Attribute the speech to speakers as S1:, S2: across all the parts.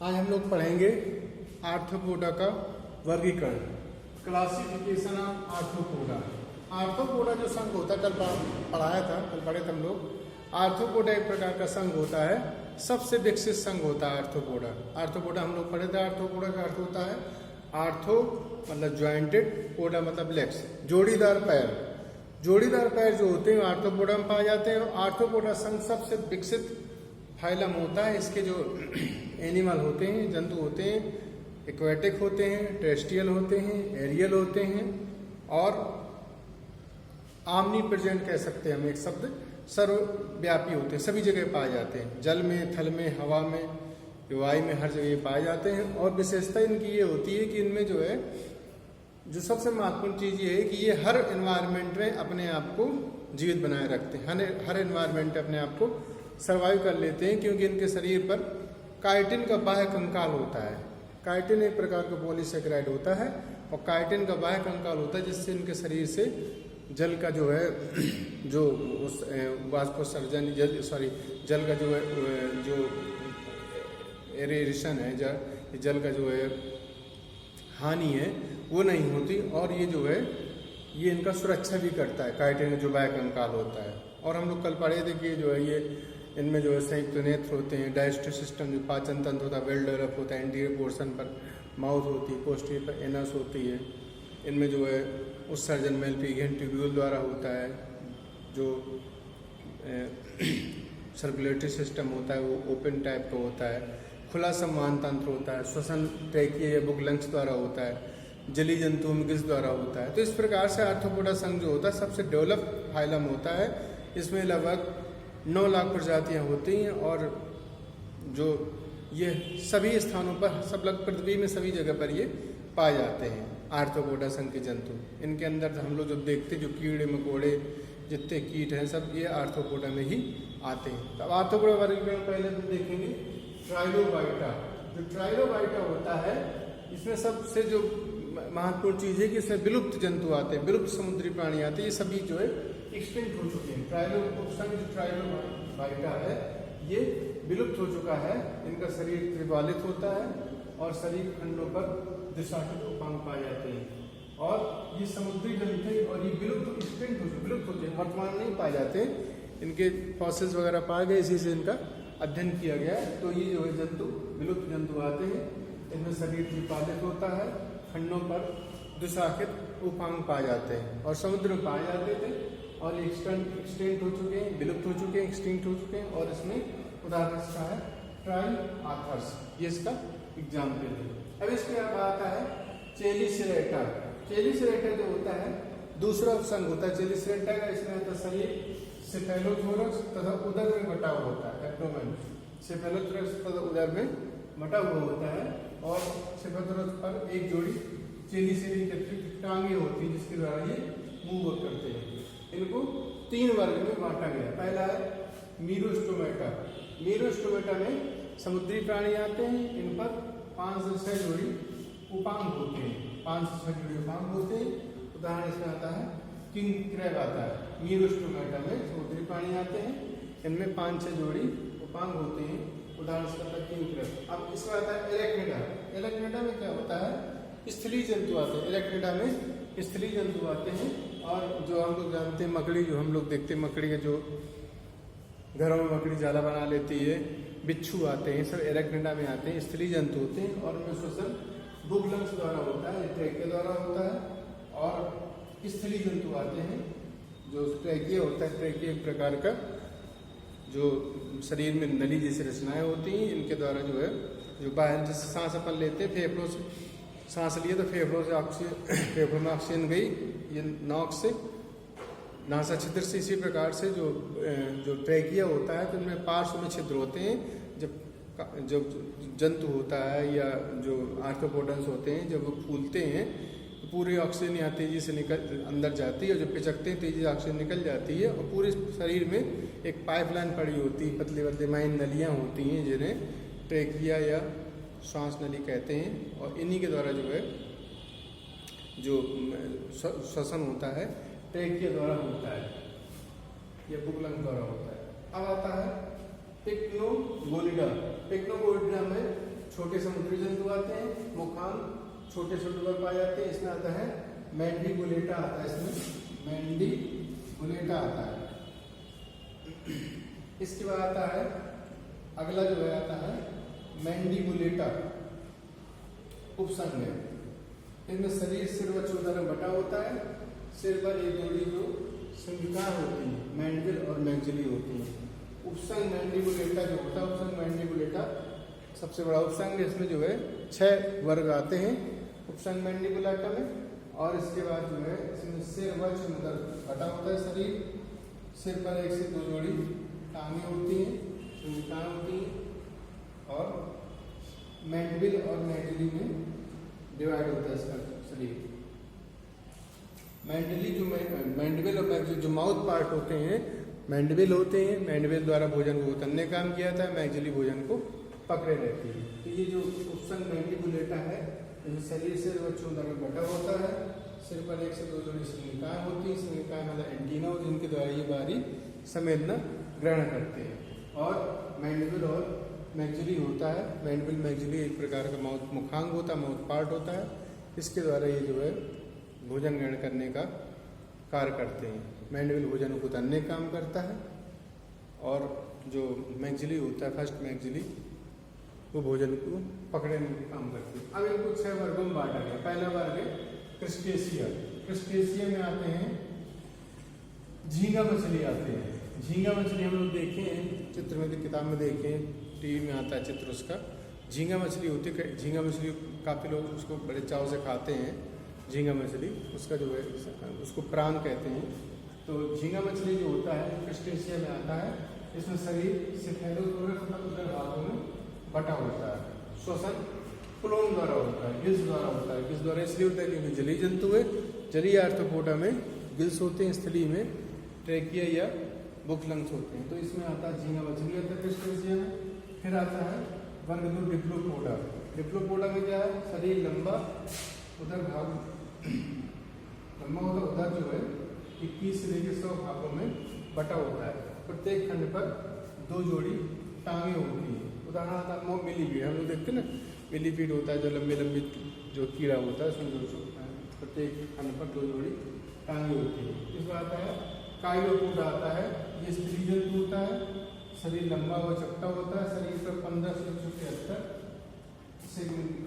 S1: आज हम लोग पढ़ेंगे आर्थ्रोपोडा का वर्गीकरण, क्लासिफिकेशन ऑफ आर्थ्रोपोडा। आर्थ्रोपोडा जो संघ होता है, कल पढ़े थे हम लोग। आर्थ्रोपोडा एक प्रकार का संघ होता है, सबसे विकसित संघ होता है आर्थ्रोपोडा। आर्थ्रोपोडा हम लोग पढ़े थे। आर्थ्रोपोडा का अर्थ होता है आर्थो मतलब ज्वाइंटेड, पोडा मतलब लेग्स, जोड़ीदार पैर। जोड़ीदार पैर जो होते हैं आर्थ्रोपोडा में पाए जाते हैं। आर्थ्रोपोडा संघ सबसे विकसित फाइलम होता है। इसके जो एनिमल होते हैं, जंतु होते हैं, एक्वेटिक होते हैं, टेरेस्ट्रियल होते हैं, एरियल होते हैं और आमनी प्रेजेंट कह सकते हैं हम एक शब्द, सर्वव्यापी होते हैं, सभी जगह पाए जाते हैं। जल में, थल में, हवा में, वायु में, हर जगह पाए जाते हैं। और विशेषता इनकी ये होती है कि इनमें जो है, जो सबसे महत्वपूर्ण चीज़ ये है कि ये हर एनवायरनमेंट में अपने आप को जीवित बनाए रखते हैं। हर एनवायरनमेंट में अपने आप को सर्वाइव कर लेते हैं, क्योंकि इनके शरीर पर काइटिन का बाह्य कंकाल होता है। काइटिन एक प्रकार का पॉलीसेकेराइड होता है और काइटिन का बाह्य कंकाल होता है, जिससे इनके शरीर से जल का जो है, जो उस वाष्पोत्सर्जन जल का जो है, जो एरेशन है, जल का जो है हानि है वो नहीं होती। और ये जो है, ये इनका सुरक्षा भी करता है, काइटिन जो बाह्य कंकाल होता है। और हम लोग कल पढ़े थे कि जो है ये इनमें जो है संयुक्त नेत्र होते हैं, डाइजेस्टिव सिस्टम जो पाचन तंत्र होता है वेल डेवलप होता है। एंटीरियर पोर्शन पर माउथ होती है, पोस्टीरियर पर एनस होती है। इनमें जो है उत्सर्जन मेलपिगियन ट्यूब्यूल द्वारा होता है। जो सर्कुलेटरी सिस्टम होता है वो ओपन टाइप का होता है। खुला संवहन तंत्र होता है। श्वसन ट्रैकिया या बुक लंग्स द्वारा होता है। जलीय जंतु गिल्स द्वारा होता है। तो इस प्रकार से आर्थ्रोपोडा संघ जो होता है सबसे डेवलप फाइलम होता है। इसमें लगभग 9 लाख प्रजातियां होती हैं और जो ये सभी स्थानों पर, सब लगभग पृथ्वी में सभी जगह पर ये पाए जाते हैं आर्थ्रोपोडा संघ के जंतु। इनके अंदर हम लोग जब देखते हैं, जो कीड़े मकोड़े जितने कीट हैं सब ये आर्थ्रोपोडा में ही आते हैं। अब आर्थ्रोपोडा वर्गीकरण पहले हम देखेंगे ट्राइलोबाइटा। जो ट्राइलोबाइटा होता है, इसमें सबसे जो महत्वपूर्ण चीज़ है कि इसमें विलुप्त जंतु आते हैं, विलुप्त समुद्री प्राणी आते हैं। ये सभी जो है एक्सटिंक्ट हो चुके हैं। ट्राइलोबाइटा है ये विलुप्त हो चुका है। इनका शरीर त्रिबालित होता है और शरीर खंडों पर द्विशाखित उपांग पाए जाते हैं। और ये समुद्री जंतु है और ये विलुप्त होते हैं, वर्तमान नहीं पाए जाते। इनके फॉसिल्स वगैरह पाए गए, इसी से इनका अध्ययन किया गया है। तो ये जो है जंतु विलुप्त जंतु आते हैं। इनमें शरीर त्रिपालित होता है, खंडों पर द्विशाखित उपांग पाए जाते हैं और समुद्र में पाए जाते थे और एक्सटेंट हो चुके हैं, विलुप्त हो चुके हैं, एक्सटिंक्ट हो चुके हैं। और इसमें उदाहरण इसका है ट्राइआथर्स, ये इसका एग्जाम्पल है। अब इसके बाद आता है चेलिसेरेटा। चेलिसेरेटा जो होता है दूसरा संघ होता है चेलिसेरेटा का। इसमें आता है शरीर सेफेलोथोरक्स तथा उदर में बटा हुआ होता है। एब्डोमेन सेफेलोथोरक्स तथा उदर में बटा हुआ होता है और सेफेलोथोरक्स पर एक जोड़ी चेलिसेरी टांगे होती है, जिसके द्वारा ये मूव करते हैं। इनको 3 वर्ग में बांटा गया। पहला है मीरोस्टोमेटा। मीरोस्टोमेटा में समुद्री प्राणी आते हैं। इन पर 5 से 6 जोड़ी उपांग होते हैं। 5 से 6 जोड़ी उपांग होते हैं। उदाहरण इसमें आता है किंग क्रैब आता है। मीरोस्टोमेटा में समुद्री प्राणी आते हैं, इनमें 5-6 जोड़ी उपांग होते हैं। उदाहरण इसका आता है किंग क्रैब। अब इसमें आता है एरेक्निडा। एरेक्निडा में क्या होता है, स्थलीय जंतु आते हैं। एरेक्निडा में स्थलीय जंतु आते हैं। और जो हम लोग जानते हैं मकड़ी, जो हम लोग देखते हैं मकड़ी के, जो घरों में मकड़ी जाला बना लेती है, बिच्छू आते हैं, सब एरेक्निडा में आते हैं। स्थलीय जंतु होते हैं और उनमें श्वसन बुक लंग्स द्वारा होता है, ट्रैकिया द्वारा होता है। और स्थलीय जंतु आते हैं जो ट्रैकिया होता है। ट्रैकिया एक प्रकार का जो शरीर में नली जैसी रचनाएं होती हैं, इनके द्वारा जो है, जो बाहर जैसे सांस अपन लेते हैं, फेफड़ों से सांस लिए तो फेफड़ों में ऑक्सीजन गई, ये नॉक से, नासा छिद्र से। इसी प्रकार से जो ट्रैकिया होता है तो इनमें पार्श्व में छिद्र होते हैं। जब जंतु होता है या जो आर्थ्रोपोडन्स होते हैं, जब वो फूलते हैं तो पूरी ऑक्सीजन यहाँ तेजी से अंदर जाती है और जब पिचकते हैं तेजी से ऑक्सीजन निकल जाती है। और पूरे शरीर में एक पाइपलाइन पड़ी होती है, पतली पतली माइन नलियाँ होती हैं, जिन्हें ट्रैकिया या श्वास नली कहते हैं। और इन्हीं के द्वारा जो है, जो श्वसन होता है ट्रैकिया द्वारा होता है या बुक लंग द्वारा होता है। अब आता है पिक्नोगोनिडा। पिक्नोगोनिडा में छोटे समुद्री जंतु आते हैं, मुखांग छोटे छोटे पर पाए जाते हैं। इसमें आता है मैंडिबुलेटा आता है, इसमें मैंडिबुलेटा आता है। इसके बाद आता है अगला जो है आता है मैंडिबुलेटा उपसंग है। इनमें शरीर सिर व चौदह में बटा होता है। सिर पर एक जोड़ी जो संयुक्ताएं होती हैं, मैंडिबल और मैक्सिली होती हैं। उपसंग मैंडिबुलेटा जो होता है, उपसंग मैंडिबुलेटा सबसे बड़ा उपसंग है। इसमें जो है 6 वर्ग आते हैं उपसंग मैंडिबुलेटा में। और इसके बाद जो है इसमें सिर व चौदह बटा होता है शरीर। सिर पर 1 से 2 जोड़ी टांगे होती हैं, संयुक्ताएं होती हैं। और मैंडिबल और मैक्सिली में डिवाइड होता है इसका शरीर। मैंडिबल और मैक्सिली जो माउथ पार्ट होते हैं, मैंडिबल होते हैं, मैंडिबल द्वारा भोजन को उतरने काम किया था, मैक्सिली भोजन को पकड़े रहती है। तो ये जो उपसंग मैंडिबुलेटा है, शरीर से चौदह में बटा होता है। सिर पर 1 से 2 जोड़ी संयुक्ताएं होती हैं, संयुक्ताएं मतलब एंटीना होती है, जिनके द्वारा ये बाहरी संवेदना ग्रहण करते हैं। और मैंडिबल और मैक्सिली होता है। मैंडिबल मैक्सिली एक प्रकार का माउथ मुखांग होता है, माउथ पार्ट होता है। इसके द्वारा ये जो है भोजन ग्रहण करने का कार्य करते हैं। मैंडिबल भोजन को उतारने का काम करता है और जो मैक्सिली होता है, फर्स्ट मैक्सिली, वो भोजन को पकड़ने का काम करती है। अब इनको 6 वर्गों में बांटा गया। पहला वर्ग है क्रस्टेशिया। क्रस्टेशिया में आते हैं झींगा मछली आते हैं। झींगा मछली हम लोग देखे हैं चित्र में, किताब में देखे हैं, टीवी में आता है चित्र उसका। झींगा मछली होती है। झींगा मछली काफ़ी लोग उसको बड़े चाव से खाते हैं। झींगा मछली उसका जो है उसको प्राण कहते हैं। तो झींगा मछली जो होता है क्रस्टेशिया में आता है। इसमें शरीर सेफेलोथोरस उत्तर भागों में बटा होता है। श्वसन फ्लोएम द्वारा होता है, गिल्स द्वारा होता है। गिल्स द्वारा इसलिए होता है क्योंकि जलीय जंतु है। जलीय आर्थ्रोपोडा में गिल्स होते हैं, स्थली में ट्रेकिया या बुक लंग्स होते हैं। तो इसमें आता है झींगा मछली आता है क्रस्टेशिया में। फिर आता है वर्ग 2 डिप्लोपोडा। डिप्लोपोडा में क्या है, शरीर लंबा, उधर भाग लंबा होता है, उधर जो है 21 से लेकर 100 भागों में बटा होता है। प्रत्येक खंड पर 2 जोड़ी टांगे होती हैं। उदाहरण मिलीपीड हम लोग देखते हैं ना, मिलीपीड होता है जो लंबी लंबी जो कीड़ा होता है, उसमें जो प्रत्येक खंड पर 2 जोड़ी टांगे होती है। इसमें आता है काइलोपोडा आता है। ये स्त्री जंतु होता है। शरीर लंबा व चपटा होता है। शरीर पर 15 से 173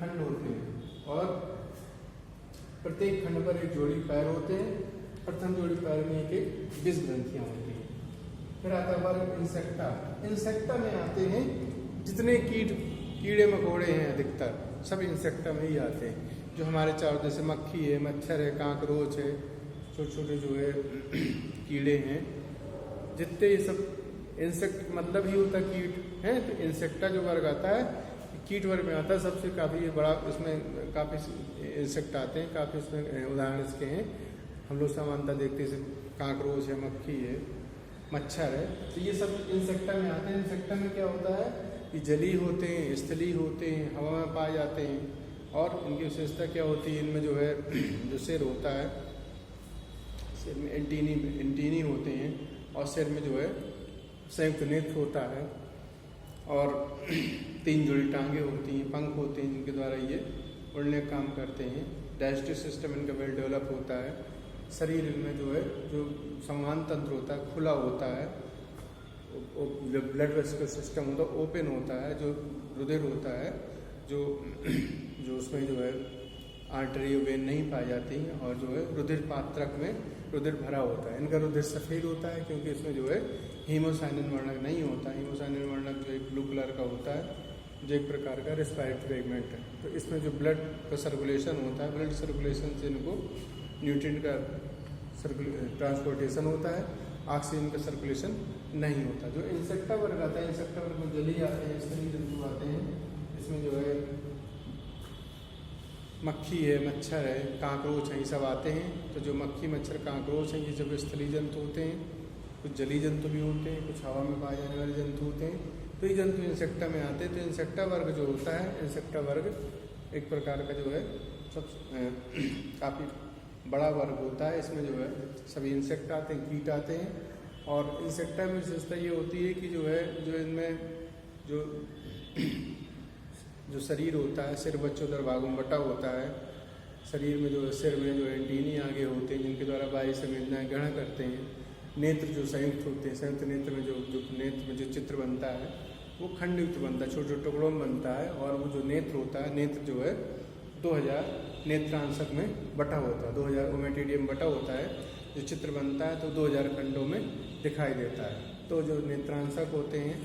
S1: खंड होते हैं और प्रत्येक खंड पर 1 जोड़ी पैर होते हैं। प्रथम जोड़ी पैर में एक 20 ग्रंथियां होती हैं। फिर आता है वर्ग इंसेक्टा। इंसेक्टा में आते हैं जितने कीड़े मकोड़े हैं, अधिकतर सब इंसेक्टा में ही आते हैं। जो हमारे चारों, जैसे मक्खी है, मच्छर है, काकरोच है, छोटे छोटे जो है कीड़े हैं, जितने ये सब इंसेक्ट मतलब ही होता है कीट है। तो इंसेक्टा जो वर्ग आता है कीट वर्ग में आता है। सबसे काफ़ी बड़ा इसमें काफ़ी इंसेक्ट आते हैं। काफ़ी इसमें उदाहरण इसके हैं, हम लोग सामान्यतः देखते हैं, काकरोच है, मक्खी है, मच्छर है। तो ये सब इंसेक्टा में आते हैं। इंसेक्टा में क्या होता है कि जलीय होते हैं, स्थलीय होते हैं, हवा में पाए जाते हैं। और इनकी विशेषता क्या होती है, इनमें जो है जो सिर होता है, सिर में एंटीनी होते हैं और सिर में जो है संयुक्त नेत्र होता है और 3 जोड़ी टांगे होती हैं, पंख होते हैं, जिनके द्वारा ये उड़ने का काम करते हैं। डाइजेस्टिव सिस्टम इनका वेल डेवलप होता है। शरीर में जो है जो संवहन तंत्र होता है खुला होता है। जो ब्लड वेसिकल सिस्टम होता है ओपन होता है। जो रुधिर होता है जो उसमें जो है आर्टरी वेन नहीं पाई जाती हैं और जो है रुधिर पात्रक में रुधिर भरा होता है। इनका रुधिर सफ़ेद होता है क्योंकि इसमें जो है हीमोसाइनिन वर्णक नहीं होता। हीमोसाइनिन वर्णक जो एक ब्लू कलर का होता है, जो एक प्रकार का रेस्पिरेटरी एलिमेंट है। तो इसमें जो ब्लड का सर्कुलेशन होता है, ब्लड सर्कुलेशन से इनको न्यूट्रिएंट का ट्रांसपोर्टेशन होता है, ऑक्सीजन का सर्कुलेशन नहीं होता। जो इंसेक्टा वर्ग आता है, इंसेक्टा वर्ग में जलीय आते हैं, स्तनी जंतु आते हैं। इसमें जो है मक्खी है, मच्छर है, काकरोच है, ये सब आते हैं। तो जो मक्खी, मच्छर, काकरोच हैं, ये जब स्थलीय जंतु होते हैं। कुछ जलीय जंतु भी होते हैं, कुछ हवा में पाए जाने वाले जंतु होते हैं। तो ये जंतु इंसेक्टा में आते हैं। तो इंसेक्टा वर्ग जो होता है, इंसेक्टा वर्ग एक प्रकार का जो है सब काफ़ी बड़ा वर्ग होता है। इसमें जो है सभी इंसेक्ट आते हैं, कीट आते हैं। और इंसेक्टा में विशेषता ये होती है कि जो है जो इनमें जो जो शरीर होता है सिर बच्चों भागों में बटा होता है। शरीर में जो सिर में जो एंटीनी आगे होते हैं जिनके द्वारा बाह्य संवेदनाएं ग्रहण करते हैं। नेत्र जो संयुक्त होते हैं, संयुक्त नेत्र में जो नेत्र में जो चित्र बनता है वो खंडयुक्त बनता है, छोटे छोटे टुकड़ों में बनता है। और वो जो नेत्र होता है, नेत्र जो है 2000 नेत्रांशक में बटा होता है, 2000 ओमेटिडियम बटा होता है। जो चित्र बनता है तो 2000 खंडों में दिखाई देता है। तो जो नेत्रांशक होते हैं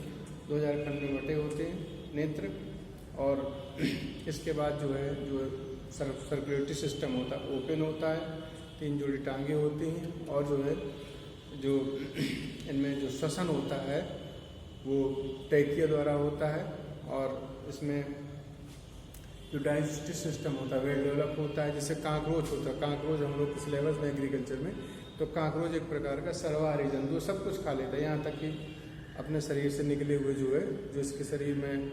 S1: 2000 खंड में बटे होते हैं नेत्र। और इसके बाद जो है जो सर्कुलेटरी सिस्टम होता है ओपन होता है, 3 जोड़ी टांगे होती हैं। और जो है जो इनमें जो श्वसन होता है वो ट्रैकिया द्वारा होता है। और इसमें जो डाइजेस्टिव सिस्टम होता है वेल डेवलप होता है। जैसे काकरोच होता है, काकरोच हम लोग सिलेबस में एग्रीकल्चर में, तो काकरोच एक प्रकार का सर्वाहारी जंतु सब कुछ खा लेता है, यहाँ तक कि अपने शरीर से निकले हुए जो है जो इसके शरीर में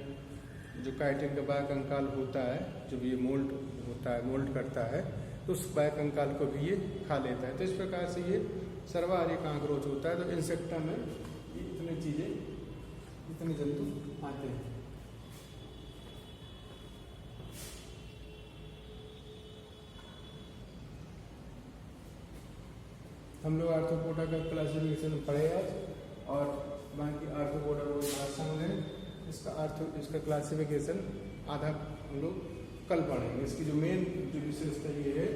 S1: जो काइटिन का बाह्य कंकाल होता है, जो ये मोल्ड होता है, मोल्ड करता है, तो उस बाह्य कंकाल को भी ये खा लेता है। तो इस प्रकार से ये सर्वाहारी काकरोच होता है। तो इंसेक्टा में इतनी चीज़ें, इतने जंतु आते हैं। हम लोग आर्थ्रोपोडा का क्लासिफिकेशन पढ़े आज, और बाकी आर्थ्रोपोडा को समझे इसका क्लासिफिकेशन आधा हम लोग कल पढ़ेंगे। इसकी जो मेन जो विशेषता ये है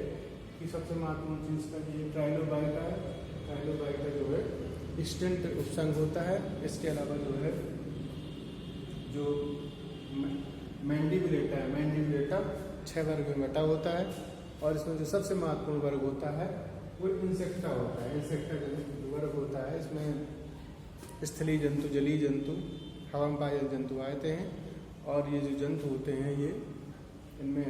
S1: कि सबसे महत्वपूर्ण चीज़ का ये ट्राइलोबाइटा है। ट्राइलोबाइटा जो है स्टेंट उपसंग होता है। इसके अलावा जो है जो मैंडिबुलेटा है, मैंडिबुलेटा 6 वर्ग में बटा होता है। और इसमें जो सबसे महत्वपूर्ण वर्ग होता है वो इंसेक्टा होता है। इंसेक्टा जो वर्ग होता है इसमें स्थलीय जंतु, जलीय जंतु, हवा में पाए जंतु आते हैं। और ये जो जंतु होते हैं ये इनमें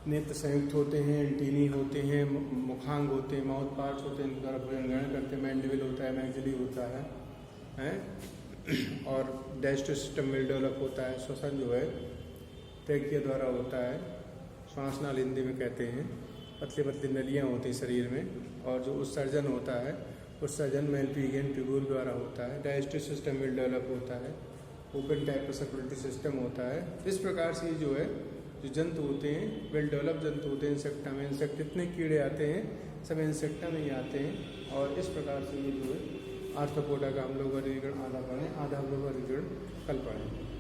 S1: नेत्र संयुक्त होते हैं, एंटीनी होते हैं, मुखांग होते हैं, माउथ पार्ट्स होते हैं, इनके द्वारा भोजन ग्रहण करते हैं। मैंडिबल होता है, मैक्सिली होता है और डाइजेस्टिव सिस्टम वेल डेवलप होता है। श्वसन जो है ट्रैकिया द्वारा होता है, श्वास नाल हिंदी में कहते हैं। पतली पतली नलियाँ होती हैं शरीर में। और जो उत्सर्जन होता है, उत्सर्जन मेलपीगियन ट्यूब्यूल द्वारा होता है। डाइजेस्टिव सिस्टम वेल डेवलप होता है। ओपन टाइप का सर्कुलेटरी सिस्टम होता है। इस प्रकार से जो है जो जंतु होते हैं वेल डेवलप जंतु होते हैं इंसेक्टा में। इंसेक्ट कितने कीड़े आते हैं, सब इंसेक्टा में ही आते हैं। और इस प्रकार से ये जो है आर्थ्रोपोडा का हम लोग वर्गीकरण आधा पढ़ें, आधा हम लोग वर्गीकरण कल पढ़ें।